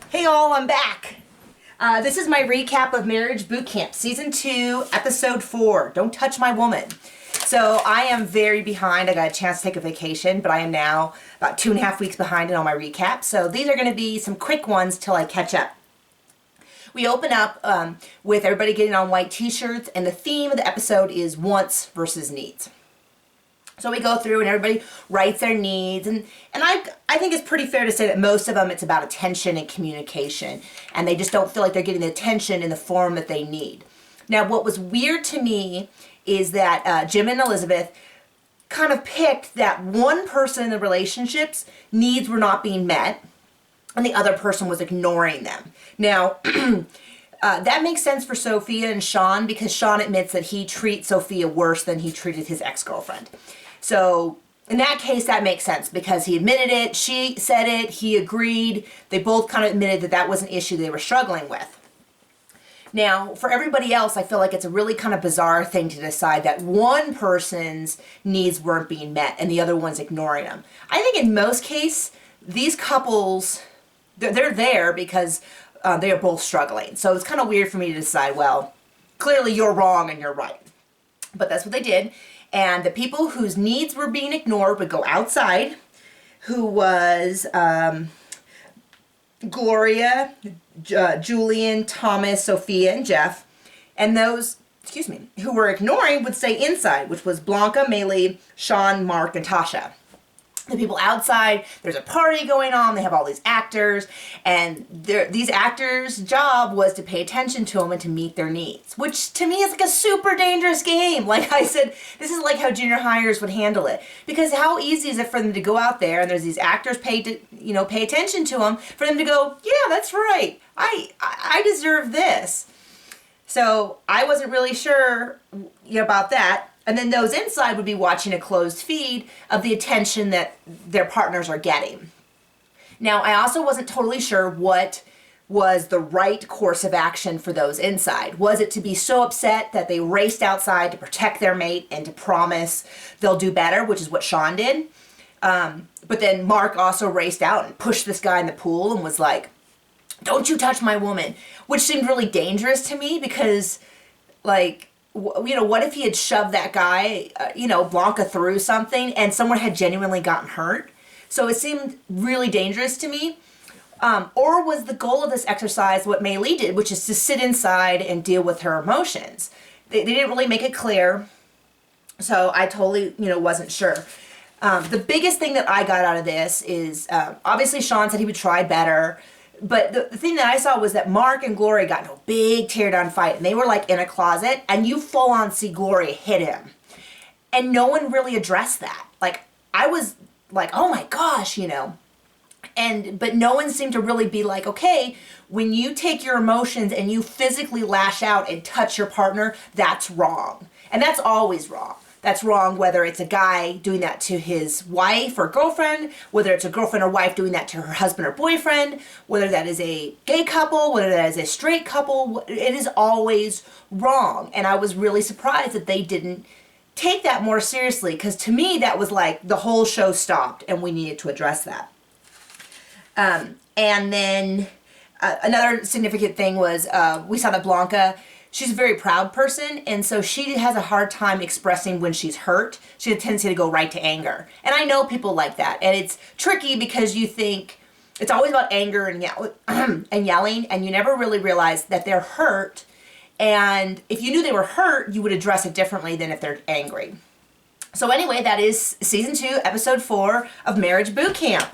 Hey all, I'm back. This is my recap of Marriage Boot Camp, Season 2, Episode 4, Don't Touch My Woman. So I am very behind. I got a chance to take a vacation, but I am now about 2.5 weeks behind in all my recaps. So these are going to be some quick ones till I catch up. We open up with everybody getting on white t-shirts, and the theme of the episode is wants versus needs. So we go through and everybody writes their needs, and I think it's pretty fair to say that most of them it's about attention and communication, and they just don't feel like they're getting the attention in the form that they need. Now what was weird to me is that Jim and Elizabeth kind of picked that one person in the relationships needs were not being met and the other person was ignoring them. Now that makes sense for Sophia and Sean, because Sean admits that he treats Sophia worse than he treated his ex-girlfriend. So in that case, that makes sense because he admitted it, she said it, he agreed. They both kind of admitted that that was an issue they were struggling with. Now, for everybody else, I feel like it's a really kind of bizarre thing to decide that one person's needs weren't being met and the other one's ignoring them. I think in most cases, these couples, they're there because they are both struggling. So it's kind of weird for me to decide, well, clearly you're wrong and you're right. But that's what they did. And the people whose needs were being ignored would go outside, who was Gloria, Julian, Thomas, Sophia, and Jeff. And those, who were ignoring would stay inside, which was Blanca, Maylee, Sean, Mark, and Tasha. The people outside, there's a party going on, they have all these actors, and these actors' job was to pay attention to them and to meet their needs, which to me is like a super dangerous game. Like I said, this is like how junior hires would handle it, because how easy is it for them to go out there and there's these actors paid to, pay attention to them, for them to go, yeah, that's right, I deserve this. So I wasn't really sure about that. And then those inside would be watching a closed feed of the attention that their partners are getting. Now, I also wasn't totally sure what was the right course of action for those inside. Was it to be so upset that they raced outside to protect their mate and to promise they'll do better, which is what Sean did? But then Mark also raced out and pushed this guy in the pool and was like, "Don't you touch my woman," which seemed really dangerous to me because, like, what if he had shoved that guy, Blanca through something and someone had genuinely gotten hurt? So it seemed really dangerous to me. Or was the goal of this exercise what Maylee did, which is to sit inside and deal with her emotions? They didn't really make it clear, so I totally, wasn't sure. The biggest thing that I got out of this is, obviously Sean said he would try better. But the thing that I saw was that Mark and Gloria got in a big teardown fight, and they were like in a closet, and you full on see Gloria hit him. And no one really addressed that. Like, I was like, oh my gosh, but no one seemed to really be like, okay, when you take your emotions and you physically lash out and touch your partner, that's wrong. And that's always wrong. That's wrong whether it's a guy doing that to his wife or girlfriend, whether it's a girlfriend or wife doing that to her husband or boyfriend, whether that is a gay couple, whether that is a straight couple, it is always wrong. And I was really surprised that they didn't take that more seriously, because to me that was like the whole show stopped and we needed to address that. And then another significant thing was we saw that Blanca, she's a very proud person, and so she has a hard time expressing when she's hurt. She has a tendency to go right to anger. And I know people like that, and it's tricky because you think it's always about anger and yelling, and you never really realize that they're hurt, and if you knew they were hurt, you would address it differently than if they're angry. So anyway, that is Season 2, Episode 4 of Marriage Boot Camp.